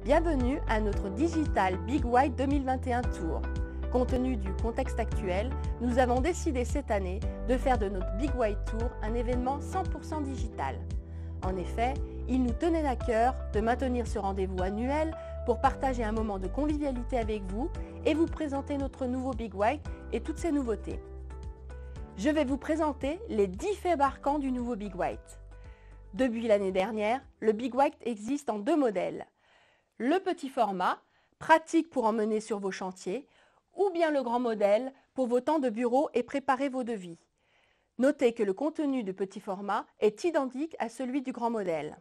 Bienvenue à notre Digital Big White 2021 Tour. Compte tenu du contexte actuel, nous avons décidé cette année de faire de notre Big White Tour un événement 100% digital. En effet, il nous tenait à cœur de maintenir ce rendez-vous annuel pour partager un moment de convivialité avec vous et vous présenter notre nouveau Big White et toutes ses nouveautés. Je vais vous présenter les 10 faits marquants du nouveau Big White. Depuis l'année dernière, le Big White existe en 2 modèles. Le petit format, pratique pour emmener sur vos chantiers, ou bien le grand modèle pour vos temps de bureau et préparer vos devis. Notez que le contenu du petit format est identique à celui du grand modèle.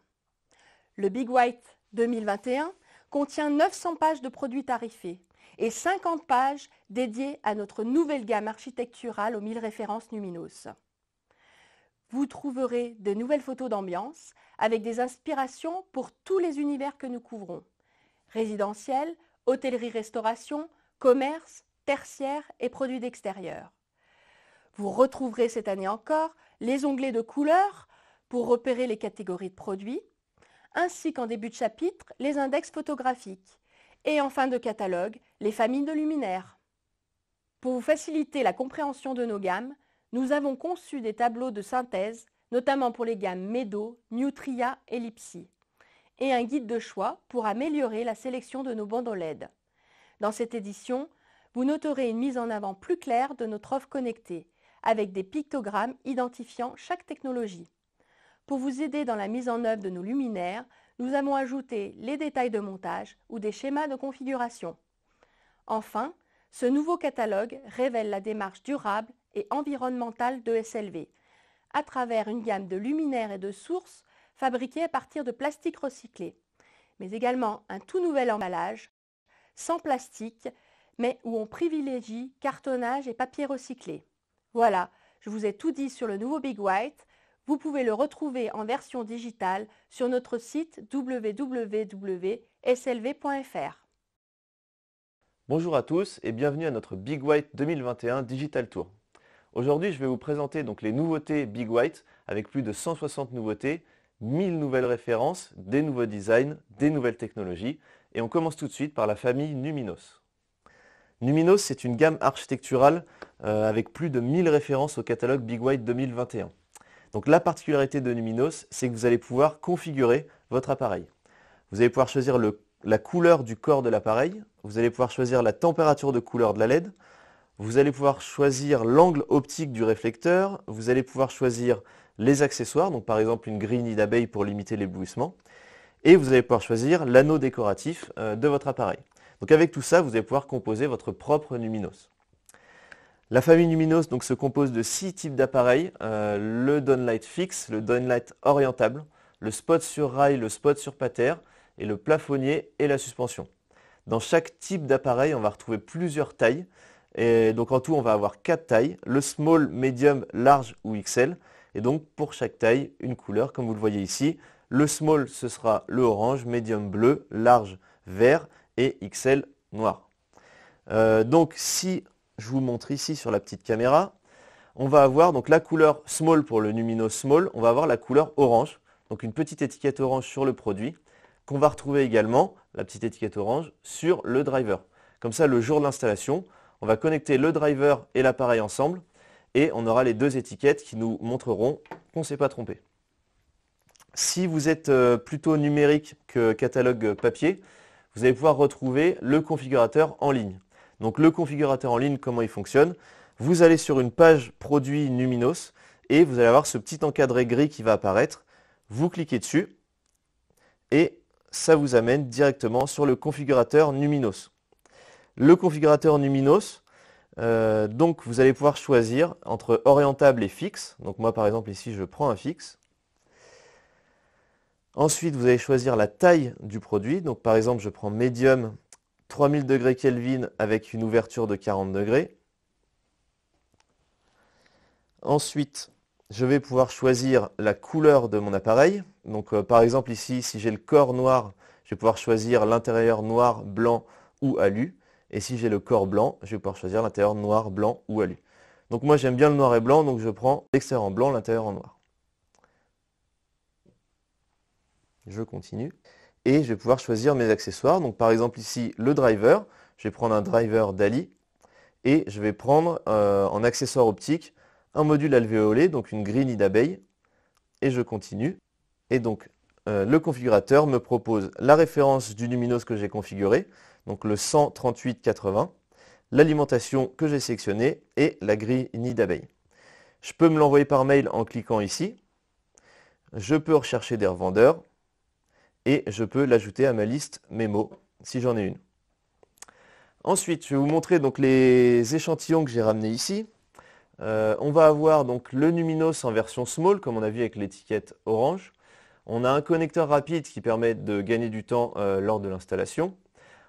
Le Big White 2021 contient 900 pages de produits tarifés et 50 pages dédiées à notre nouvelle gamme architecturale aux 1000 références Numinos. Vous trouverez de nouvelles photos d'ambiance avec des inspirations pour tous les univers que nous couvrons. Résidentiel, hôtellerie-restauration, commerce, tertiaire et produits d'extérieur. Vous retrouverez cette année encore les onglets de couleurs pour repérer les catégories de produits, ainsi qu'en début de chapitre, les index photographiques et en fin de catalogue, les familles de luminaires. Pour vous faciliter la compréhension de nos gammes, nous avons conçu des tableaux de synthèse, notamment pour les gammes Meadow, Nutria et Lipsy, et un guide de choix pour améliorer la sélection de nos bandeaux LED. Dans cette édition, vous noterez une mise en avant plus claire de notre offre connectée, avec des pictogrammes identifiant chaque technologie. Pour vous aider dans la mise en œuvre de nos luminaires, nous avons ajouté les détails de montage ou des schémas de configuration. Enfin, ce nouveau catalogue révèle la démarche durable et environnementale de SLV, à travers une gamme de luminaires et de sources fabriqués à partir de plastique recyclé, mais également un tout nouvel emballage, sans plastique, mais où on privilégie cartonnage et papier recyclé. Voilà, je vous ai tout dit sur le nouveau Big White. Vous pouvez le retrouver en version digitale sur notre site www.slv.fr. Bonjour à tous et bienvenue à notre Big White 2021 Digital Tour. Aujourd'hui, je vais vous présenter donc les nouveautés Big White avec plus de 160 nouveautés, 1000 nouvelles références, des nouveaux designs, des nouvelles technologies et on commence tout de suite par la famille Numinos. Numinos, c'est une gamme architecturale avec plus de 1000 références au catalogue Big White 2021. Donc la particularité de Numinos, c'est que vous allez pouvoir configurer votre appareil. Vous allez pouvoir choisir la couleur du corps de l'appareil, vous allez pouvoir choisir la température de couleur de la LED, vous allez pouvoir choisir l'angle optique du réflecteur, vous allez pouvoir choisir les accessoires, donc par exemple une grille nid d'abeille pour limiter l'éblouissement, et vous allez pouvoir choisir l'anneau décoratif de votre appareil. Donc avec tout ça, vous allez pouvoir composer votre propre Numinos. La famille Numinos donc, se compose de 6 types d'appareils, le downlight fixe, le downlight orientable, le spot sur rail, le spot sur pater, et le plafonnier et la suspension. Dans chaque type d'appareil, on va retrouver plusieurs tailles, et donc en tout on va avoir 4 tailles, le small, medium, large ou XL, et donc pour chaque taille, une couleur comme vous le voyez ici. Le small ce sera le orange, medium bleu, large vert et XL noir. Donc si je vous montre ici sur la petite caméra, on va avoir donc la couleur small pour le Numinos small, on va avoir la couleur orange, donc une petite étiquette orange sur le produit, qu'on va retrouver également, la petite étiquette orange, sur le driver. Comme ça, le jour de l'installation, on va connecter le driver et l'appareil ensemble et on aura les 2 étiquettes qui nous montreront qu'on ne s'est pas trompé. Si vous êtes plutôt numérique que catalogue papier, vous allez pouvoir retrouver le configurateur en ligne. Donc le configurateur en ligne, comment il fonctionne? Vous allez sur une page produit Numinos et vous allez avoir ce petit encadré gris qui va apparaître. Vous cliquez dessus et ça vous amène directement sur le configurateur Numinos. Le configurateur Numinos, donc vous allez pouvoir choisir entre orientable et fixe. Donc moi par exemple ici je prends un fixe. Ensuite vous allez choisir la taille du produit. Donc par exemple je prends médium 3000 degrés Kelvin avec une ouverture de 40 degrés. Ensuite je vais pouvoir choisir la couleur de mon appareil. Donc par exemple ici si j'ai le corps noir, je vais pouvoir choisir l'intérieur noir, blanc ou alu. Et si j'ai le corps blanc, je vais pouvoir choisir l'intérieur noir, blanc ou alu. Donc moi j'aime bien le noir et blanc, donc je prends l'extérieur en blanc, l'intérieur en noir. Je continue. et je vais pouvoir choisir mes accessoires. Donc par exemple ici le driver, je vais prendre un driver DALI et je vais prendre en accessoire optique un module alvéolé, donc une grille nid d'abeille, et je continue. Et donc le configurateur me propose la référence du luminos que j'ai configuré, donc le 13880, l'alimentation que j'ai sélectionnée et la grille nid d'abeille. Je peux me l'envoyer par mail en cliquant ici. Je peux rechercher des revendeurs et je peux l'ajouter à ma liste mémo si j'en ai une. Ensuite, je vais vous montrer donc les échantillons que j'ai ramenés ici. On va avoir donc le luminos en version small, comme on a vu avec l'étiquette orange. On a un connecteur rapide qui permet de gagner du temps lors de l'installation.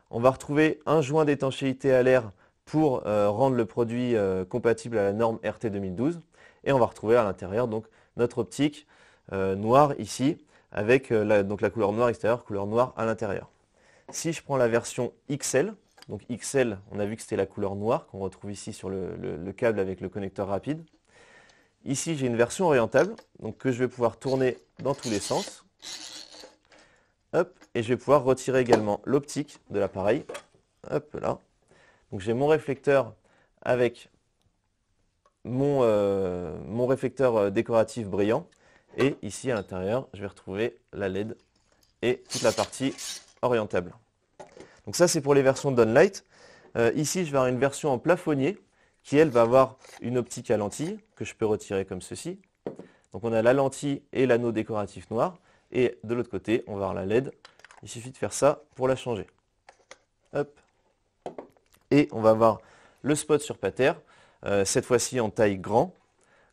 On va retrouver un joint d'étanchéité à l'air pour rendre le produit compatible à la norme RT 2012. Et on va retrouver à l'intérieur donc notre optique noire ici, avec donc la couleur noire extérieure, couleur noire à l'intérieur. Si je prends la version XL, donc XL, on a vu que c'était la couleur noire qu'on retrouve ici sur le câble avec le connecteur rapide. Ici, j'ai une version orientable, donc que je vais pouvoir tourner dans tous les sens. Hop, et je vais pouvoir retirer également l'optique de l'appareil. Hop là. Donc j'ai mon réflecteur avec mon réflecteur décoratif brillant. Et ici à l'intérieur, je vais retrouver la LED et toute la partie orientable. Donc ça c'est pour les versions Downlight. Ici je vais avoir une version en plafonnier qui elle va avoir une optique à lentille que je peux retirer comme ceci. Donc on a la lentille et l'anneau décoratif noir. Et de l'autre côté, on va avoir la LED. Il suffit de faire ça pour la changer. Hop. Et on va avoir le spot sur pater, cette fois-ci en taille grand,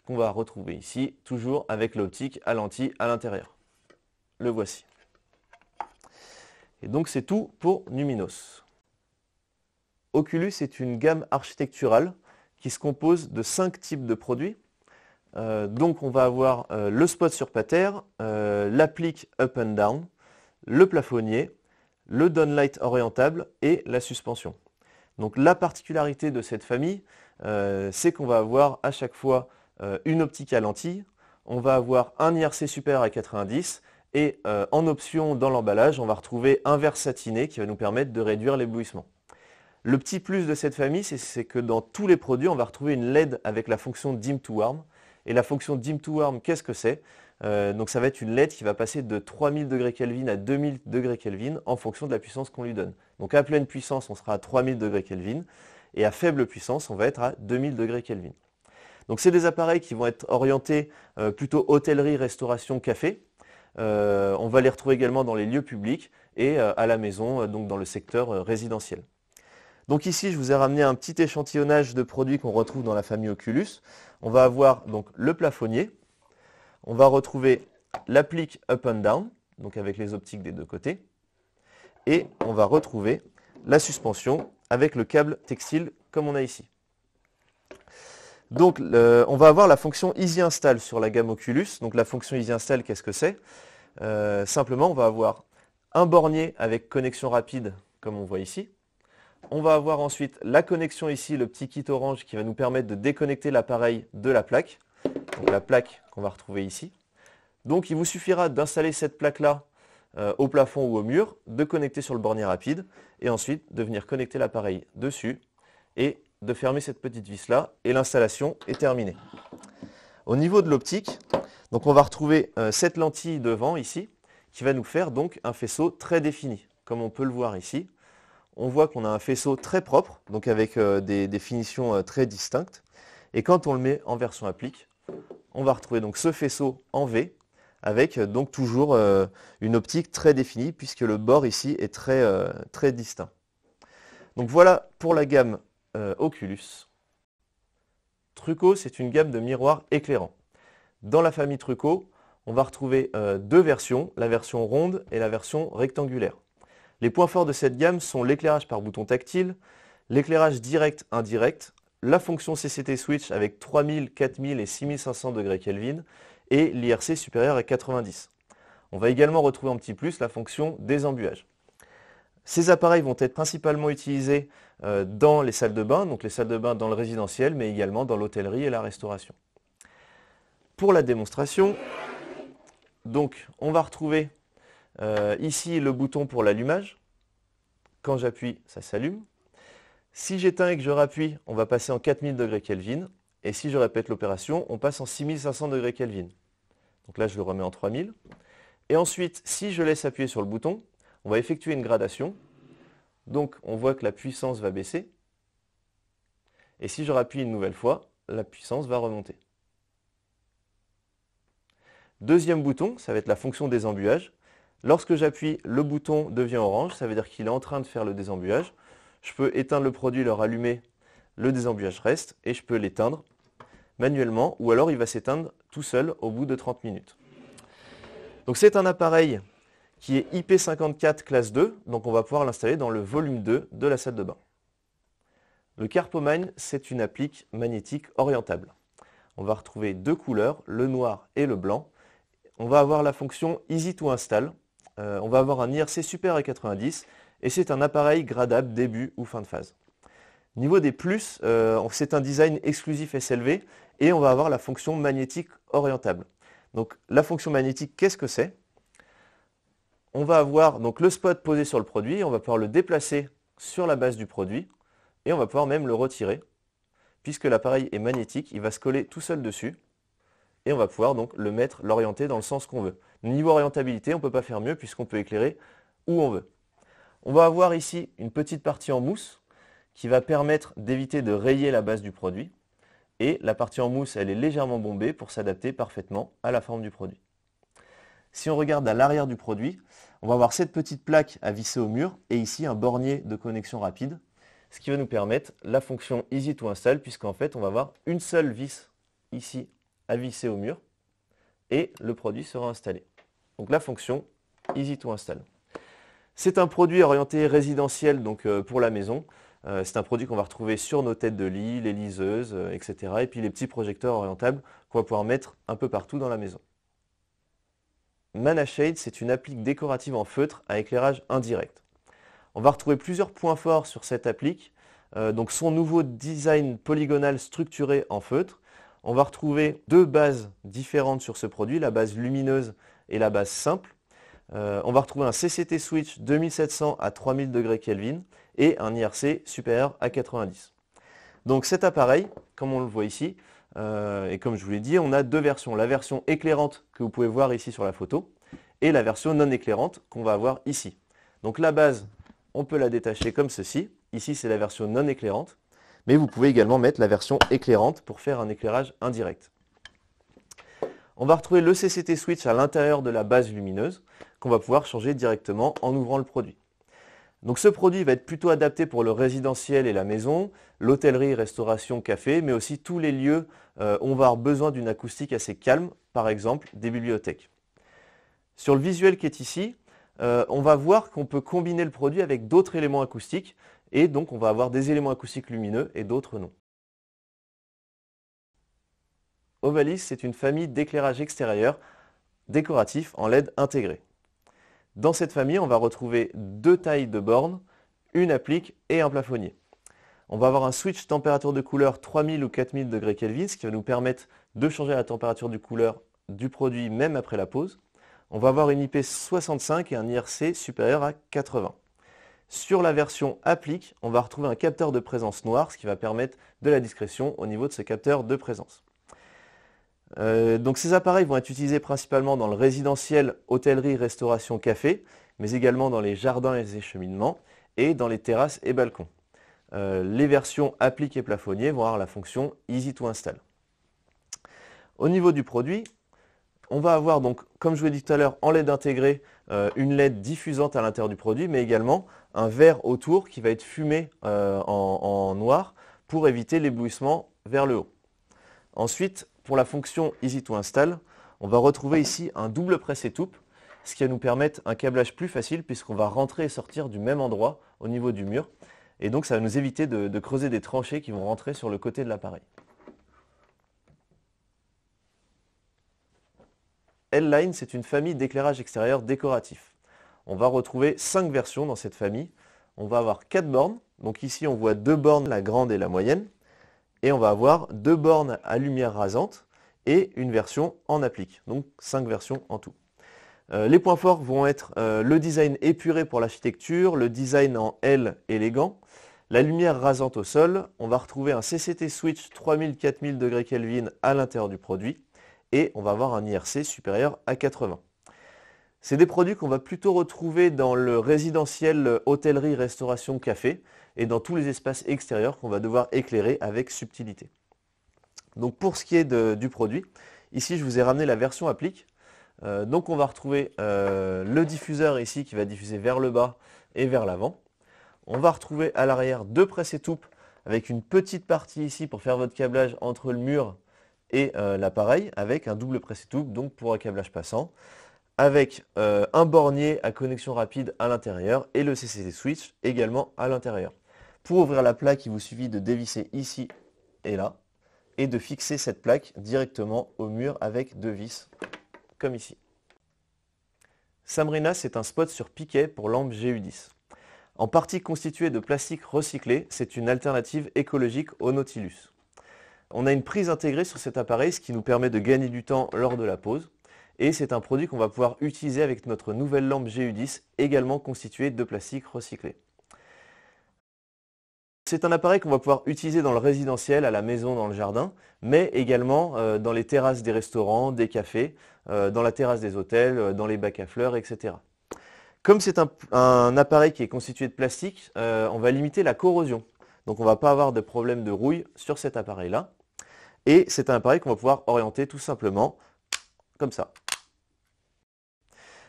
qu'on va retrouver ici, toujours avec l'optique à lentille à l'intérieur. Le voici. Et donc c'est tout pour Numinos. Oculus est une gamme architecturale qui se compose de 5 types de produits. Donc on va avoir le spot sur pater, l'applique up and down, le plafonnier, le downlight orientable et la suspension. Donc la particularité de cette famille, c'est qu'on va avoir à chaque fois une optique à lentille, on va avoir un IRC supérieur à 90 et en option dans l'emballage, on va retrouver un verre satiné qui va nous permettre de réduire l'éblouissement. Le petit plus de cette famille, c'est que dans tous les produits, on va retrouver une LED avec la fonction Dim to Warm. Et la fonction Dim to Warm, qu'est-ce que c'est? Donc ça va être une LED qui va passer de 3000 degrés Kelvin à 2000 degrés Kelvin en fonction de la puissance qu'on lui donne. Donc à pleine puissance, on sera à 3000 degrés Kelvin et à faible puissance, on va être à 2000 degrés Kelvin. Donc c'est des appareils qui vont être orientés plutôt hôtellerie, restauration, café. On va les retrouver également dans les lieux publics et à la maison, donc dans le secteur résidentiel. Donc ici, je vous ai ramené un petit échantillonnage de produits qu'on retrouve dans la famille Oculus. On va avoir donc le plafonnier. On va retrouver l'applique up and down, donc avec les optiques des deux côtés. Et on va retrouver la suspension avec le câble textile comme on a ici. Donc on va avoir la fonction Easy Install sur la gamme Oculus. Donc la fonction Easy Install, qu'est-ce que c'est? Simplement, on va avoir un bornier avec connexion rapide comme on voit ici. On va avoir ensuite la connexion ici, le petit kit orange qui va nous permettre de déconnecter l'appareil de la plaque. Donc la plaque qu'on va retrouver ici. Donc il vous suffira d'installer cette plaque-là au plafond ou au mur, de connecter sur le bornier rapide et ensuite de venir connecter l'appareil dessus et de fermer cette petite vis-là et l'installation est terminée. Au niveau de l'optique, donc on va retrouver cette lentille devant ici qui va nous faire donc un faisceau très défini, comme on peut le voir ici. On voit qu'on a un faisceau très propre, donc avec des finitions très distinctes. Et quand on le met en version applique, on va retrouver donc ce faisceau en V, avec donc toujours une optique très définie, puisque le bord ici est très distinct. Donc voilà pour la gamme Oculus. Truco, c'est une gamme de miroirs éclairants. Dans la famille Truco, on va retrouver deux versions, la version ronde et la version rectangulaire. Les points forts de cette gamme sont l'éclairage par bouton tactile, l'éclairage direct-indirect, la fonction CCT Switch avec 3000, 4000 et 6500 degrés Kelvin et l'IRC supérieur à 90. On va également retrouver en petit plus la fonction désembuage. Ces appareils vont être principalement utilisés dans les salles de bain, donc les salles de bain dans le résidentiel, mais également dans l'hôtellerie et la restauration. Pour la démonstration, donc on va retrouver Ici, le bouton pour l'allumage. Quand j'appuie, ça s'allume. Si j'éteins et que je rappuie, on va passer en 4000 degrés Kelvin. Et si je répète l'opération, on passe en 6500 degrés Kelvin. Donc là, je le remets en 3000. Et ensuite, si je laisse appuyer sur le bouton, on va effectuer une gradation. Donc, on voit que la puissance va baisser. Et si je rappuie une nouvelle fois, la puissance va remonter. Deuxième bouton, ça va être la fonction désembuage. Lorsque j'appuie, le bouton devient orange, ça veut dire qu'il est en train de faire le désembuage. Je peux éteindre le produit, le rallumer, le désembuage reste, et je peux l'éteindre manuellement, ou alors il va s'éteindre tout seul au bout de 30 minutes. Donc c'est un appareil qui est IP54 classe 2, donc on va pouvoir l'installer dans le volume 2 de la salle de bain. Le Carpomine, c'est une applique magnétique orientable. On va retrouver deux couleurs, le noir et le blanc. On va avoir la fonction Easy to Install. On va avoir un IRC Super A90 et c'est un appareil gradable début ou fin de phase. Niveau des plus, c'est un design exclusif SLV et on va avoir la fonction magnétique orientable. Donc la fonction magnétique, qu'est-ce que c'est? On va avoir donc le spot posé sur le produit, on va pouvoir le déplacer sur la base du produit et on va pouvoir même le retirer. Puisque l'appareil est magnétique, il va se coller tout seul dessus et on va pouvoir donc le mettre, l'orienter dans le sens qu'on veut. Niveau orientabilité, on ne peut pas faire mieux puisqu'on peut éclairer où on veut. On va avoir ici une petite partie en mousse qui va permettre d'éviter de rayer la base du produit. Et la partie en mousse, elle est légèrement bombée pour s'adapter parfaitement à la forme du produit. Si on regarde à l'arrière du produit, on va avoir cette petite plaque à visser au mur et ici un bornier de connexion rapide, ce qui va nous permettre la fonction Easy to Install puisqu'en fait on va avoir une seule vis ici à visser au mur et le produit sera installé. Donc la fonction Easy to Install. C'est un produit orienté résidentiel donc pour la maison. C'est un produit qu'on va retrouver sur nos têtes de lit, les liseuses, etc. Et puis les petits projecteurs orientables qu'on va pouvoir mettre un peu partout dans la maison. ManaShade, c'est une applique décorative en feutre à éclairage indirect. On va retrouver plusieurs points forts sur cette applique. Donc son nouveau design polygonal structuré en feutre. On va retrouver deux bases différentes sur ce produit, la base lumineuse et la base simple. On va retrouver un CCT switch 2700 à 3000 degrés Kelvin et un IRC supérieur à 90. Donc cet appareil, comme on le voit ici, et comme je vous l'ai dit, on a deux versions. La version éclairante que vous pouvez voir ici sur la photo et la version non éclairante qu'on va avoir ici. Donc la base, on peut la détacher comme ceci. Ici, c'est la version non éclairante. Mais vous pouvez également mettre la version éclairante pour faire un éclairage indirect. On va retrouver le CCT switch à l'intérieur de la base lumineuse qu'on va pouvoir changer directement en ouvrant le produit. Donc ce produit va être plutôt adapté pour le résidentiel et la maison, l'hôtellerie, restauration, café, mais aussi tous les lieux où on va avoir besoin d'une acoustique assez calme, par exemple des bibliothèques. Sur le visuel qui est ici, on va voir qu'on peut combiner le produit avec d'autres éléments acoustiques et donc on va avoir des éléments acoustiques lumineux et d'autres non. Ovalis, c'est une famille d'éclairage extérieur décoratif en LED intégré. Dans cette famille, on va retrouver deux tailles de bornes, une applique et un plafonnier. On va avoir un switch température de couleur 3000 ou 4000 degrés Kelvin, ce qui va nous permettre de changer la température de couleur du produit même après la pause. On va avoir une IP65 et un IRC supérieur à 80. Sur la version applique, on va retrouver un capteur de présence noir, ce qui va permettre de la discrétion au niveau de ce capteur de présence. Donc ces appareils vont être utilisés principalement dans le résidentiel, hôtellerie, restauration, café, mais également dans les jardins et les écheminements et dans les terrasses et balcons. Les versions applique et plafonnier vont avoir la fonction Easy to Install. Au niveau du produit, on va avoir donc, comme je vous l'ai dit tout à l'heure, en LED intégré, une LED diffusante à l'intérieur du produit, mais également un verre autour qui va être fumé en noir pour éviter l'éblouissement vers le haut. Ensuite, pour la fonction Easy to Install, on va retrouver ici un double presse-étoupe, ce qui va nous permettre un câblage plus facile puisqu'on va rentrer et sortir du même endroit au niveau du mur. Et donc ça va nous éviter de creuser des tranchées qui vont rentrer sur le côté de l'appareil. L-Line, c'est une famille d'éclairage extérieur décoratif. On va retrouver 5 versions dans cette famille. On va avoir 4 bornes. Donc ici, on voit 2 bornes, la grande et la moyenne. Et on va avoir 2 bornes à lumière rasante et une version en applique. Donc 5 versions en tout. Les points forts vont être le design épuré pour l'architecture, le design en L élégant, la lumière rasante au sol, on va retrouver un CCT switch 3000-4000 degrés Kelvin à l'intérieur du produit et on va avoir un IRC supérieur à 80. C'est des produits qu'on va plutôt retrouver dans le résidentiel hôtellerie, restauration, café et dans tous les espaces extérieurs qu'on va devoir éclairer avec subtilité. Donc pour ce qui est du produit, ici je vous ai ramené la version applique. Donc on va retrouver le diffuseur ici qui va diffuser vers le bas et vers l'avant. On va retrouver à l'arrière deux presses étoupes avec une petite partie ici pour faire votre câblage entre le mur et l'appareil avec un double presse étoupe donc pour un câblage passant, avec un bornier à connexion rapide à l'intérieur et le CCT switch également à l'intérieur. Pour ouvrir la plaque, il vous suffit de dévisser ici et là et de fixer cette plaque directement au mur avec deux vis comme ici. Samrina, c'est un spot sur piquet pour lampe GU10. En partie constitué de plastique recyclé, c'est une alternative écologique au Nautilus. On a une prise intégrée sur cet appareil, ce qui nous permet de gagner du temps lors de la pause. Et c'est un produit qu'on va pouvoir utiliser avec notre nouvelle lampe GU10, également constituée de plastique recyclé. C'est un appareil qu'on va pouvoir utiliser dans le résidentiel, à la maison, dans le jardin, mais également dans les terrasses des restaurants, des cafés, dans la terrasse des hôtels, dans les bacs à fleurs, etc. Comme c'est un appareil qui est constitué de plastique, on va limiter la corrosion. Donc on ne va pas avoir de problème de rouille sur cet appareil-là. Et c'est un appareil qu'on va pouvoir orienter tout simplement comme ça.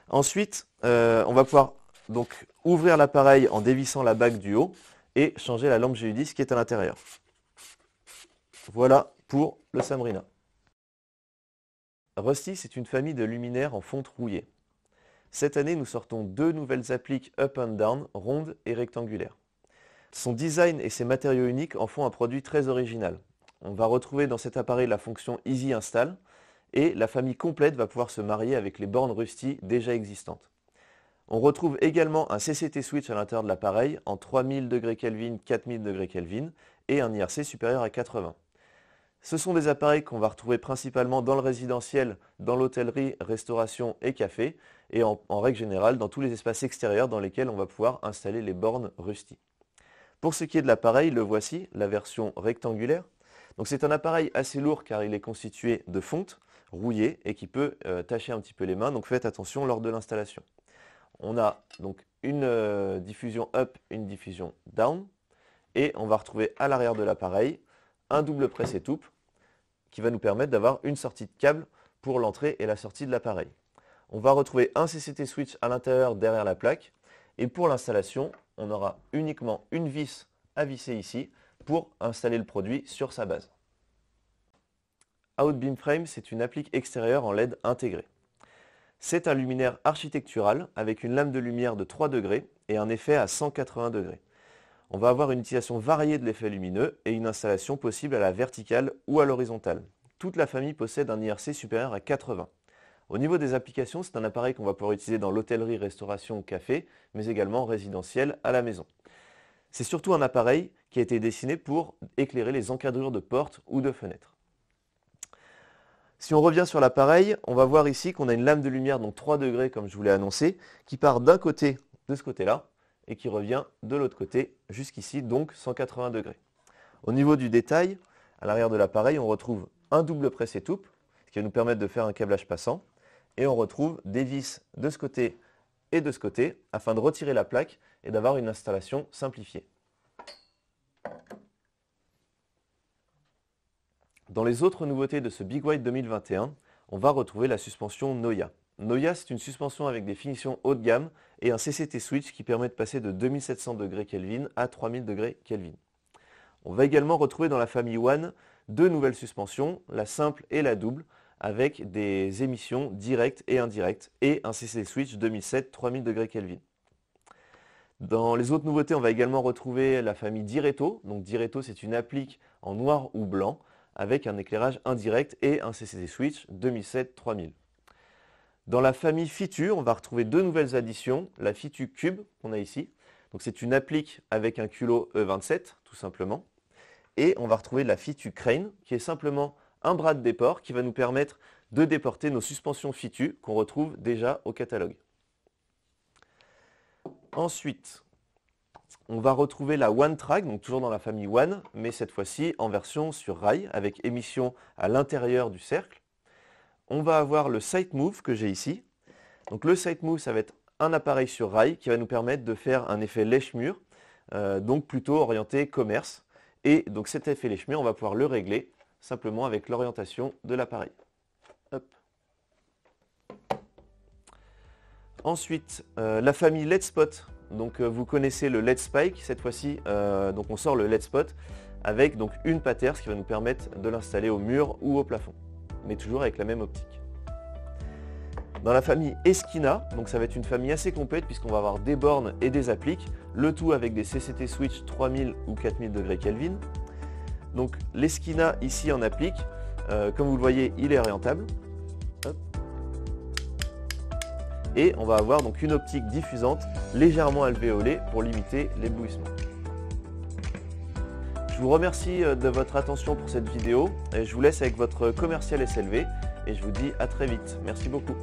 Ensuite, on va pouvoir donc ouvrir l'appareil en dévissant la bague du haut et changer la lampe GU10 qui est à l'intérieur. Voilà pour le Samrina. Rusty, c'est une famille de luminaires en fonte rouillée. Cette année, nous sortons deux nouvelles appliques up and down, rondes et rectangulaires. Son design et ses matériaux uniques en font un produit très original. On va retrouver dans cet appareil la fonction Easy Install et la famille complète va pouvoir se marier avec les bornes Rusty déjà existantes. On retrouve également un CCT switch à l'intérieur de l'appareil en 3000 degrés Kelvin, 4000 degrés Kelvin et un IRC supérieur à 80. Ce sont des appareils qu'on va retrouver principalement dans le résidentiel, dans l'hôtellerie, restauration et café et en règle générale dans tous les espaces extérieurs dans lesquels on va pouvoir installer les bornes Rusty. Pour ce qui est de l'appareil, le voici, la version rectangulaire. Donc c'est un appareil assez lourd car il est constitué de fonte rouillée et qui peut tacher un petit peu les mains, donc faites attention lors de l'installation. On a donc une diffusion up, une diffusion down et on va retrouver à l'arrière de l'appareil un double presse étoupe qui va nous permettre d'avoir une sortie de câble pour l'entrée et la sortie de l'appareil. On va retrouver un CCT switch à l'intérieur derrière la plaque et pour l'installation, on aura uniquement une vis à visser ici pour installer le produit sur sa base. Outbeam Frame, c'est une applique extérieure en LED intégrée. C'est un luminaire architectural avec une lame de lumière de 3 degrés et un effet à 180 degrés. On va avoir une utilisation variée de l'effet lumineux et une installation possible à la verticale ou à l'horizontale. Toute la famille possède un IRC supérieur à 80. Au niveau des applications, c'est un appareil qu'on va pouvoir utiliser dans l'hôtellerie, restauration, café, mais également résidentiel à la maison. C'est surtout un appareil qui a été dessiné pour éclairer les encadrures de portes ou de fenêtres. Si on revient sur l'appareil, on va voir ici qu'on a une lame de lumière, donc 3 degrés comme je vous l'ai annoncé, qui part d'un côté de ce côté-là et qui revient de l'autre côté jusqu'ici, donc 180 degrés. Au niveau du détail, à l'arrière de l'appareil, on retrouve un double presse étoupe, ce qui va nous permettre de faire un câblage passant, et on retrouve des vis de ce côté et de ce côté afin de retirer la plaque et d'avoir une installation simplifiée. Dans les autres nouveautés de ce Big White 2021, on va retrouver la suspension Noya. Noya, c'est une suspension avec des finitions haut de gamme et un CCT switch qui permet de passer de 2700 degrés Kelvin à 3000 degrés Kelvin. On va également retrouver dans la famille One deux nouvelles suspensions, la simple et la double, avec des émissions directes et indirectes et un CCT switch 2007 3000 degrés Kelvin. Dans les autres nouveautés, on va également retrouver la famille Diretto. Donc Diretto, c'est une applique en noir ou blanc avec un éclairage indirect et un CCT switch 2007 3000. Dans la famille Fitu, on va retrouver deux nouvelles additions, la Fitu Cube qu'on a ici. Donc c'est une applique avec un culot E27 tout simplement. Et on va retrouver la Fitu Crane qui est simplement un bras de déport qui va nous permettre de déporter nos suspensions FITU qu'on retrouve déjà au catalogue. Ensuite, on va retrouver la One Track, donc toujours dans la famille One, mais cette fois-ci en version sur rail avec émission à l'intérieur du cercle. On va avoir le Sight Move que j'ai ici. Donc le Sight Move, ça va être un appareil sur rail qui va nous permettre de faire un effet lèche-mur, donc plutôt orienté commerce. Et donc cet effet lèche-mur, on va pouvoir le régler simplement avec l'orientation de l'appareil. Ensuite, la famille LED Spot. Donc vous connaissez le LED Spike, cette fois-ci, donc on sort le LED Spot avec donc une pattern, ce qui va nous permettre de l'installer au mur ou au plafond, mais toujours avec la même optique. Dans la famille Eskina, donc ça va être une famille assez complète puisqu'on va avoir des bornes et des appliques, le tout avec des CCT switch 3000 ou 4000 degrés Kelvin. Donc l'Eskina ici en applique, comme vous le voyez, il est orientable. Hop. Et on va avoir donc une optique diffusante légèrement alvéolée pour limiter l'éblouissement. Je vous remercie de votre attention pour cette vidéo et je vous laisse avec votre commercial SLV et je vous dis à très vite. Merci beaucoup.